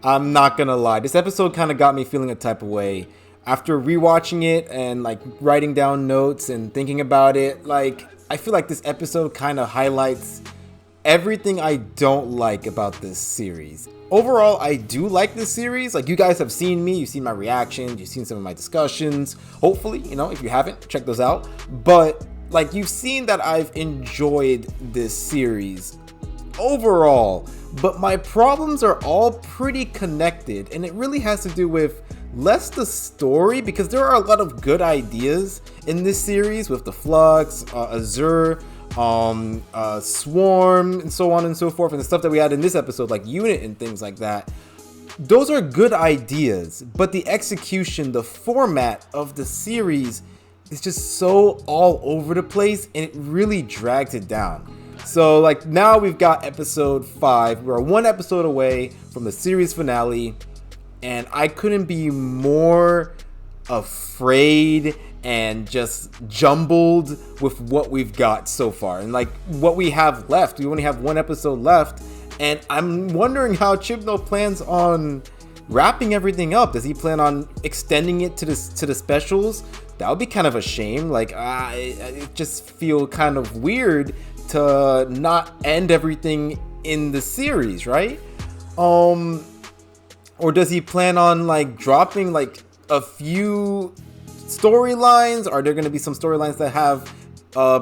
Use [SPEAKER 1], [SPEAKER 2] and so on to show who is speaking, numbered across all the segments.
[SPEAKER 1] I'm not gonna lie. This episode kind of got me feeling a type of way. After rewatching it and like writing down notes and thinking about it, like I feel like this episode kind of highlights everything I don't like about this series. Overall, I do like this series. Like, you guys have seen me, you've seen my reactions, you've seen some of my discussions. Hopefully, if you haven't, check those out. But like, you've seen that I've enjoyed this series overall, but my problems are all pretty connected, and it really has to do with less the story, because there are a lot of good ideas in this series with the Flux, Azure, Swarm, and so on and so forth, and the stuff that we had in this episode, like Unit and things like that. Those are good ideas, but the execution, the format of the series is just so all over the place, and it really drags it down. So like, now we've got episode 5. We're one episode away from the series finale, and I couldn't be more afraid and just jumbled with what we've got so far and like what we have left. We only have one episode left, and I'm wondering how Chibnall plans on wrapping everything up. Does he plan on extending it to the specials? That would be kind of a shame. Like, I just feel kind of weird to not end everything in the series, right? Or does he plan on like dropping like a few storylines? Are there going to be some storylines that have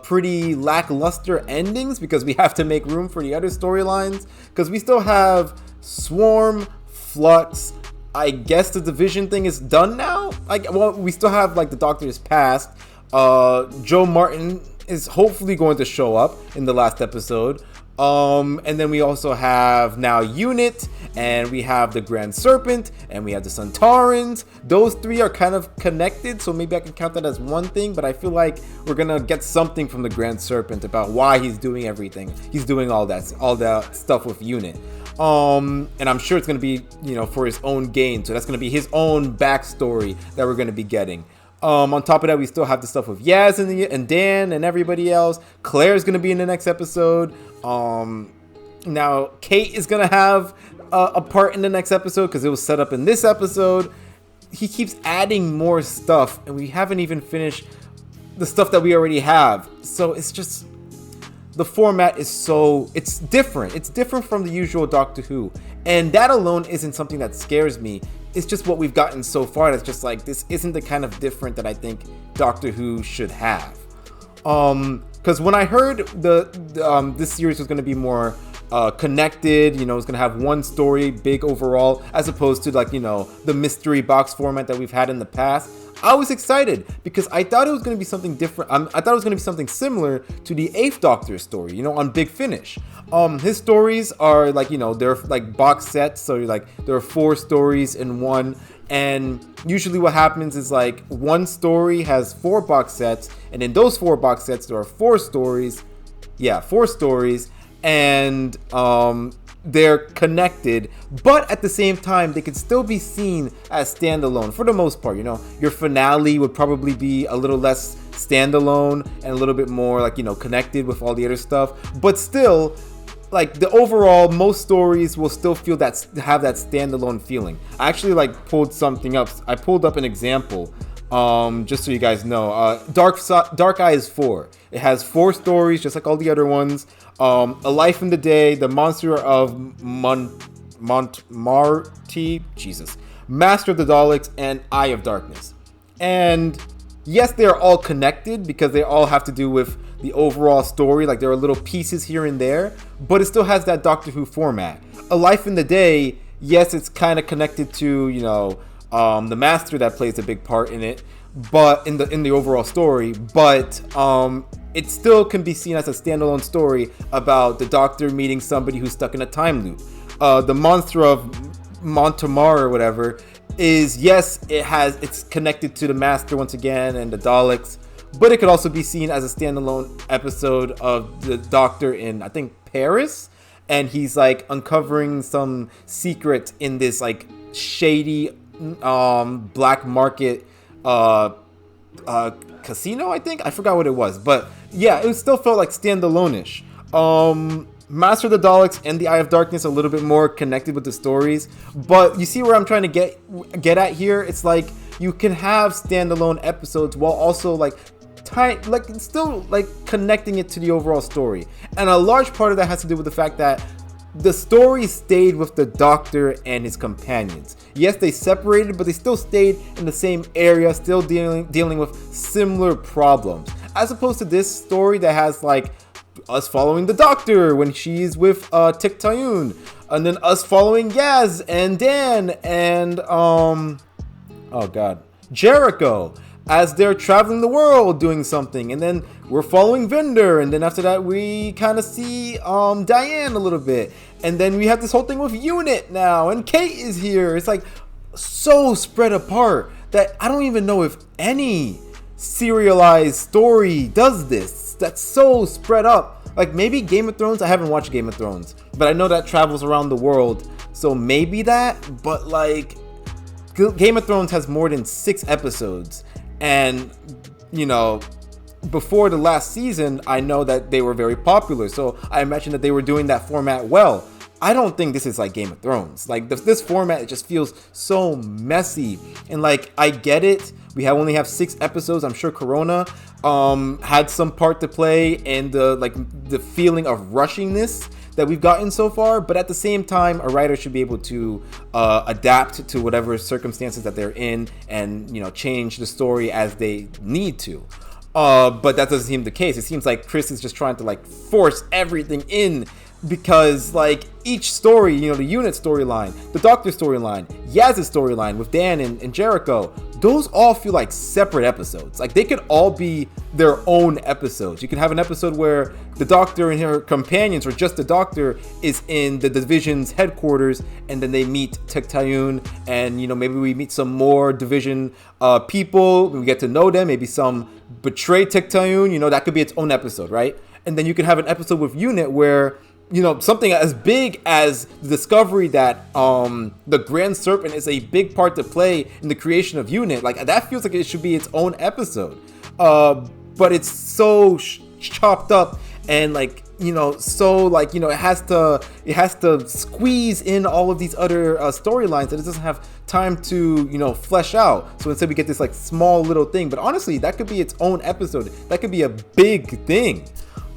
[SPEAKER 1] pretty lackluster endings because we have to make room for the other storylines? Because we still have Swarm, Flux. I guess the division thing is done now. We still have like the Doctor's Past. Joe Martin is hopefully going to show up in the last episode. And then we also have now Unit, and we have the Grand Serpent, and we have the Centaurans. Those three are kind of connected, so maybe I can count that as one thing, but I feel like we're gonna get something from the Grand Serpent about why he's doing everything. He's doing all that stuff with Unit. And I'm sure it's gonna be, for his own gain, so that's gonna be his own backstory that we're gonna be getting. On top of that, we still have the stuff with Yaz and Dan and everybody else. Claire's gonna be in the next episode. Now Kate is gonna have a part in the next episode because it was set up in this episode. He keeps adding more stuff, and we haven't even finished the stuff that we already have. So it's just, the format is it's different. It's different from the usual Doctor Who, and that alone isn't something that scares me. It's just what we've gotten so far. That's just like, this isn't the kind of different that I think Doctor Who should have. Because when I heard this series was going to be more connected, it's going to have one story, big overall, as opposed to like, the mystery box format that we've had in the past, I was excited because I thought it was going to be something different. I thought it was going to be something similar to the 8th Doctor story, on Big Finish. His stories are like, they're like box sets. So like, there are 4 stories in one. And usually what happens is like, one story has 4 box sets. And in those 4 box sets, there are 4 stories. Yeah, 4 stories. And they're connected, but at the same time they could still be seen as standalone for the most part. Your finale would probably be a little less standalone and a little bit more like, connected with all the other stuff, but still, like, the overall, most stories will still have that standalone feeling. I actually like pulled something up. I pulled up an example, just so you guys know. Dark Eyes 4. It has 4 stories, just like all the other ones. A Life in the Day, The Monster of Montmartre, Jesus, Master of the Daleks, and Eye of Darkness. And yes, they are all connected because they all have to do with the overall story. Like, there are little pieces here and there, but it still has that Doctor Who format. A Life in the Day, yes, it's kind of connected to, the Master that plays a big part in it, but in the overall story, but it still can be seen as a standalone story about the Doctor meeting somebody who's stuck in a time loop. The Monster of Montmartre or whatever is, yes, it's connected to the Master once again and the Daleks, but it could also be seen as a standalone episode of the Doctor in, I think, Paris, and he's like uncovering some secret in this like shady black market casino, I think. I forgot what it was, but yeah, it still felt like standalone-ish. Master of the Daleks and the Eye of Darkness a little bit more connected with the stories, but you see where I'm trying to get at here. It's like you can have standalone episodes while also like still like connecting it to the overall story, and a large part of that has to do with the fact that the story stayed with the Doctor and his companions. Yes, they separated, but they still stayed in the same area, still dealing with similar problems, as opposed to this story that has like us following the Doctor when she's with Tic-Tayun, and then us following Yaz and Dan and Jericho as they're traveling the world doing something, and then we're following Vinder, and then after that we kind of see Diane a little bit, and then we have this whole thing with Unit now, and Kate is here. It's like so spread apart that I don't even know if any serialized story does this. That's so spread up. Like maybe Game of Thrones. I haven't watched Game of Thrones, but I know that travels around the world, so maybe that. But like Game of Thrones has more than 6 episodes, and you know, before the last season, I know that they were very popular, so I imagine that they were doing that format well. I don't think this is like Game of Thrones. Like this format, it just feels so messy, and like I get it. We only have 6 episodes. I'm sure Corona had some part to play in the feeling of rushingness that we've gotten so far, but at the same time, a writer should be able to adapt to whatever circumstances that they're in, and you know, change the story as they need to. But that doesn't seem the case. It seems like Chris is just trying to like force everything in, because like each story, you know, the Unit storyline, the Doctor storyline, Yaz's storyline with Dan and Jericho, those all feel like separate episodes. Like they could all be their own episodes. You could have an episode where the Doctor and her companions, or just the Doctor, is in the Division's headquarters, and then they meet Tic-Tayun, and you know, maybe we meet some more Division people, we get to know them, maybe some betray Tic-Tayun, you know, that could be its own episode, right? And then you could have an episode with Unit where, you know, something as big as the discovery that the Grand Serpent is a big part to play in the creation of Unit. Like that feels like it should be its own episode, but it's so chopped up, and like, you know, so like, you know, it has to squeeze in all of these other storylines that it doesn't have time to, you know, flesh out. So instead we get this like small little thing, but honestly that could be its own episode. That could be a big thing.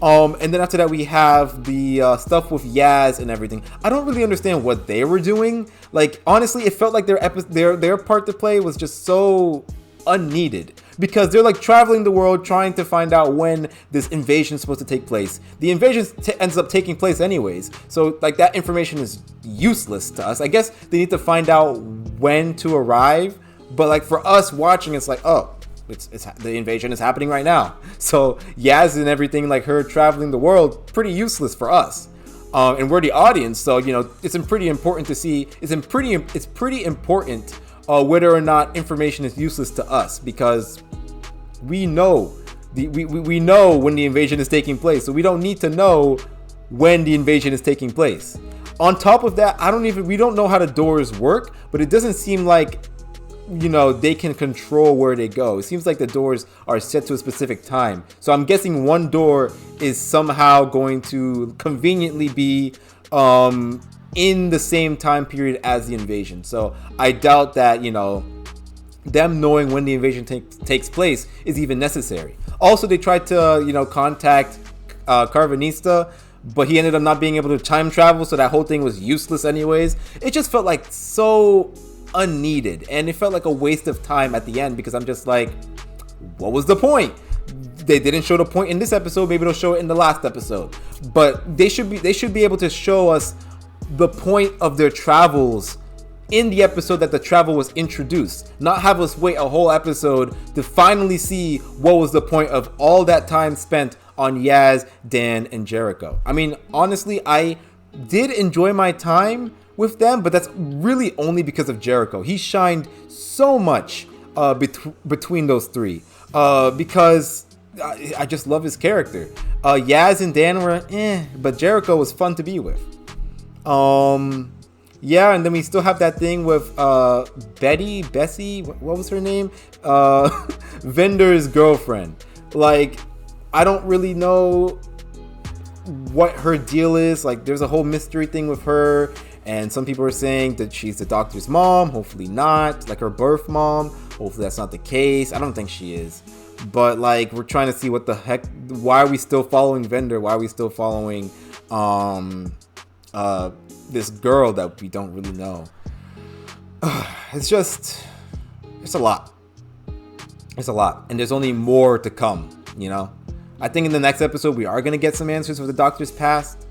[SPEAKER 1] And then after that we have the stuff with Yaz and everything. I don't really understand what they were doing. Like honestly, it felt like their part to play was just so unneeded, because they're like traveling the world trying to find out when this invasion is supposed to take place. The invasion ends up taking place anyways, so like that information is useless to us. I guess they need to find out when to arrive, but like for us watching, it's like, oh, it's the invasion is happening right now. So Yaz and everything, like her traveling the world, pretty useless for us. And we're the audience, so you know, it's pretty important to see. It's pretty important whether or not information is useless to us, because we know we know when the invasion is taking place, so we don't need to know when the invasion is taking place. On top of that, we don't know how the doors work, but it doesn't seem like, you know, they can control where they go. It seems like the doors are set to a specific time. So I'm guessing one door is somehow going to conveniently be in the same time period as the invasion. So I doubt that, you know, them knowing when the invasion takes place is even necessary. Also, they tried to, you know, contact Carvanista, but he ended up not being able to time travel, so that whole thing was useless anyways. It just felt like so unneeded, and it felt like a waste of time at the end, because I'm just like, what was the point? They didn't show the point in this episode. Maybe they'll show it in the last episode, but they should be able to show us the point of their travels in the episode that the travel was introduced, not have us wait a whole episode to finally see what was the point of all that time spent on Yaz, Dan, and Jericho. I mean, honestly, I did enjoy my time with them, but that's really only because of Jericho. He shined so much between those three, because I just love his character. Yaz and Dan were but Jericho was fun to be with. Yeah, and then we still have that thing with Bessie, what was her name? Vinder's girlfriend. Like, I don't really know what her deal is. Like, there's a whole mystery thing with her, and some people are saying that she's the Doctor's mom. Hopefully not, like her birth mom. Hopefully that's not the case. I don't think she is, but like, we're trying to see what the heck, why are we still following Vendor? Why are we still following this girl that we don't really know? It's a lot. It's a lot, and there's only more to come, you know? I think in the next episode, we are going to get some answers for the Doctor's past.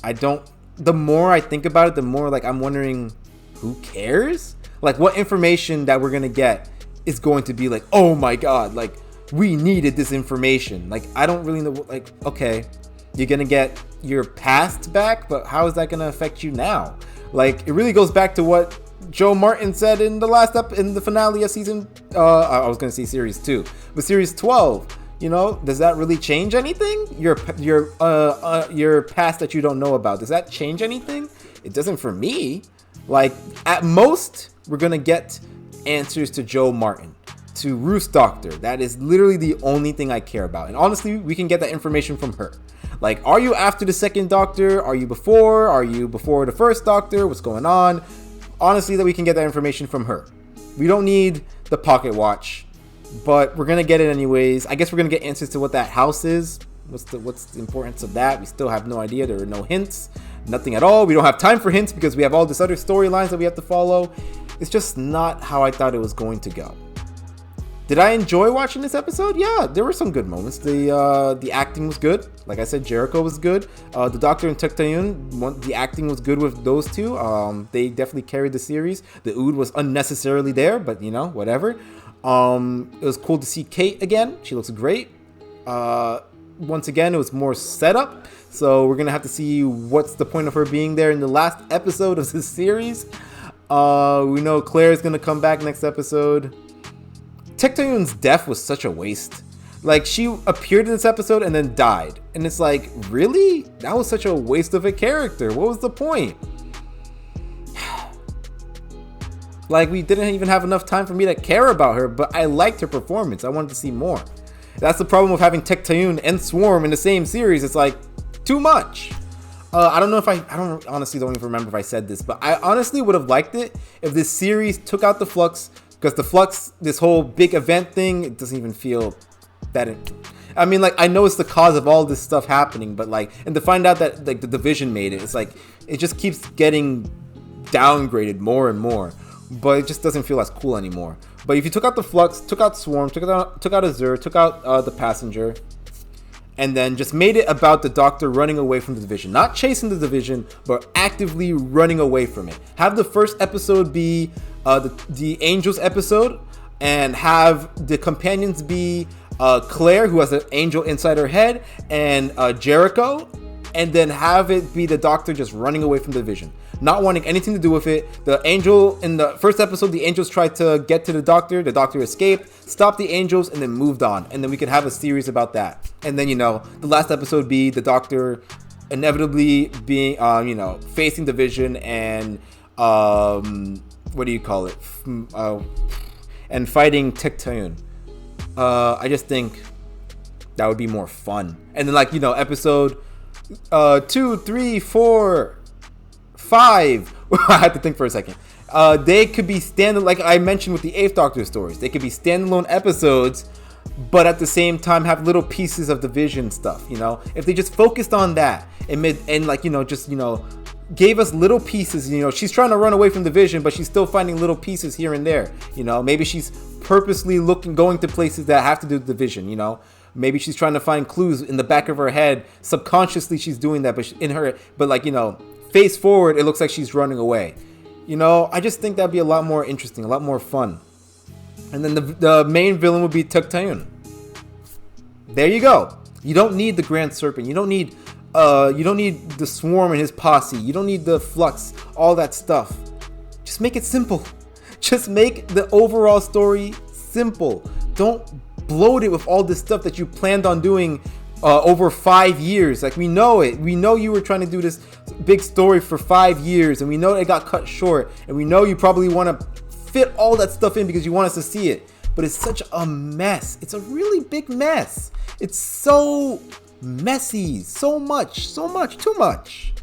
[SPEAKER 1] The more I think about it, the more like I'm wondering, who cares? Like, what information that we're going to get is going to be like, oh my God, like, we needed this information. Like, I don't really know, like, okay, you're going to get your past back, but how is that going to affect you now? Like, it really goes back to what Joe Martin said in the finale of season, I was going to say series 2, but series 12. You know, does that really change anything? Your past that you don't know about, does that change anything? It doesn't for me. Like, at most, we're gonna get answers to Joe Martin, to Ruth's doctor. That is literally the only thing I care about. And honestly, we can get that information from her. Like, are you after the second Doctor? Are you before? Are you before the first Doctor? What's going on? Honestly, that we can get that information from her. We don't need the pocket watch, but we're gonna get it anyways. I guess we're gonna get answers to what that house is. What's the importance of that? We still have no idea. There are no hints, nothing at all. We don't have time for hints because we have all this other storylines that we have to follow. It's just not how I thought it was going to go. Did I enjoy watching this episode? Yeah, there were some good moments. The acting was good. Like I said, Jericho was good. The Doctor and Tectayun, the acting was good with those two. They definitely carried the series. The Ood was unnecessarily there, but you know, whatever. It was cool to see Kate again. She looks great. Once again, it was more setup, so we're gonna have to see what's the point of her being there in the last episode of this series. We know Claire's gonna come back next episode. Tectayun's death was such a waste. Like, she appeared in this episode and then died, and it's like, really? That was such a waste of a character. What was the point? Like, we didn't even have enough time for me to care about her, but I liked her performance. I wanted to see more. That's the problem with having Tectayun and Swarm in the same series. It's like, too much. I don't honestly don't even remember if I said this, but I honestly would have liked it if this series took out the Flux, because the Flux, this whole big event thing, it doesn't even feel that. I mean, like, I know it's the cause of all this stuff happening, but like, and to find out that like the Division made it, it's like, it just keeps getting downgraded more and more. But it just doesn't feel as cool anymore. But if you took out the Flux, took out Swarm, took out Azure, took out the Passenger, and then just made it about the Doctor running away from the Division, not chasing the Division, but actively running away from it. Have the first episode be the Angels episode, and have the companions be Claire, who has an angel inside her head, and Jericho, and then have it be the Doctor just running away from the Division, not wanting anything to do with it. The angel, in the first episode, the angels tried to get to the Doctor escaped, stopped the angels, and then moved on. And then we could have a series about that. And then, you know, the last episode be the Doctor inevitably being, facing the Vision and, what do you call it? And fighting Tectayun. I just think that would be more fun. And then, like, you know, episode 2, 3, 4, 5. I had to think for a second. They could be like I mentioned with the 8th Doctor stories. They could be standalone episodes, but at the same time have little pieces of the Vision stuff. You know, if they just focused on that and like, you know, just, you know, gave us little pieces. You know, she's trying to run away from the Vision, but she's still finding little pieces here and there. You know, maybe she's purposely going to places that have to do with the Vision. You know. Maybe she's trying to find clues in the back of her head. Subconsciously, she's doing that, but like, you know, face forward, it looks like she's running away. You know, I just think that'd be a lot more interesting, a lot more fun. And then the main villain would be Tectayun. There you go. You don't need the Grand Serpent. You don't need the Swarm and his posse. You don't need the Flux, all that stuff. Just make it simple. Just make the overall story simple. Don't bloat it with all this stuff that you planned on doing over 5 years. Like, we know it. We know you were trying to do this big story for 5 years, and we know it got cut short, and we know you probably want to fit all that stuff in because you want us to see it. But it's such a mess. It's a really big mess. It's so messy. So much, too much.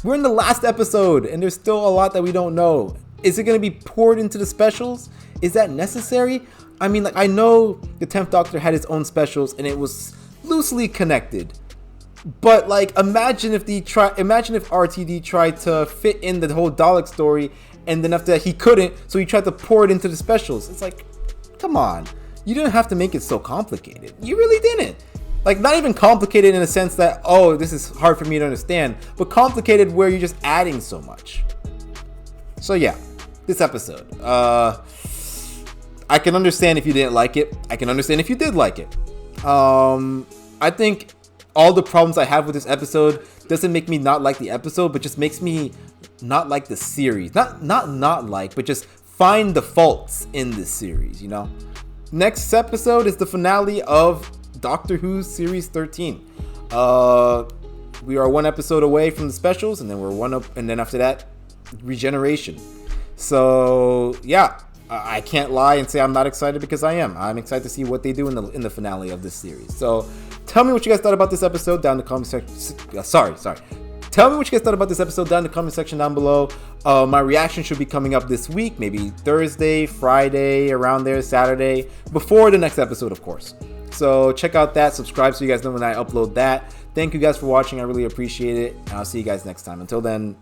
[SPEAKER 1] We're in the last episode, and there's still a lot that we don't know. Is it going to be poured into the specials? Is that necessary? I mean, like, I know the 10th Doctor had his own specials, and it was loosely connected. But, like, imagine if RTD tried to fit in the whole Dalek story, and then after that he couldn't, so he tried to pour it into the specials. It's like, come on. You didn't have to make it so complicated. You really didn't. Like, not even complicated in a sense that, oh, this is hard for me to understand, but complicated where you're just adding so much. So yeah, this episode. I can understand if you didn't like it. I can understand if you did like it. I think all the problems I have with this episode doesn't make me not like the episode, but just makes me not like the series. Not like, but just find the faults in this series, you know? Next episode is the finale of Doctor Who Series 13. We are one episode away from the specials, and then we're one up, and then after that, Regeneration. So yeah, I can't lie and say I'm not excited, because I am. I'm excited to see what they do in the finale of this series. So tell me what you guys thought about this episode down in the comment section. Sorry. Tell me what you guys thought about this episode down in the comment section down below. My reaction should be coming up this week, maybe Thursday, Friday, around there, Saturday, before the next episode, of course. So check out that, subscribe so you guys know when I upload that. Thank you guys for watching. I really appreciate it. And I'll see you guys next time. Until then,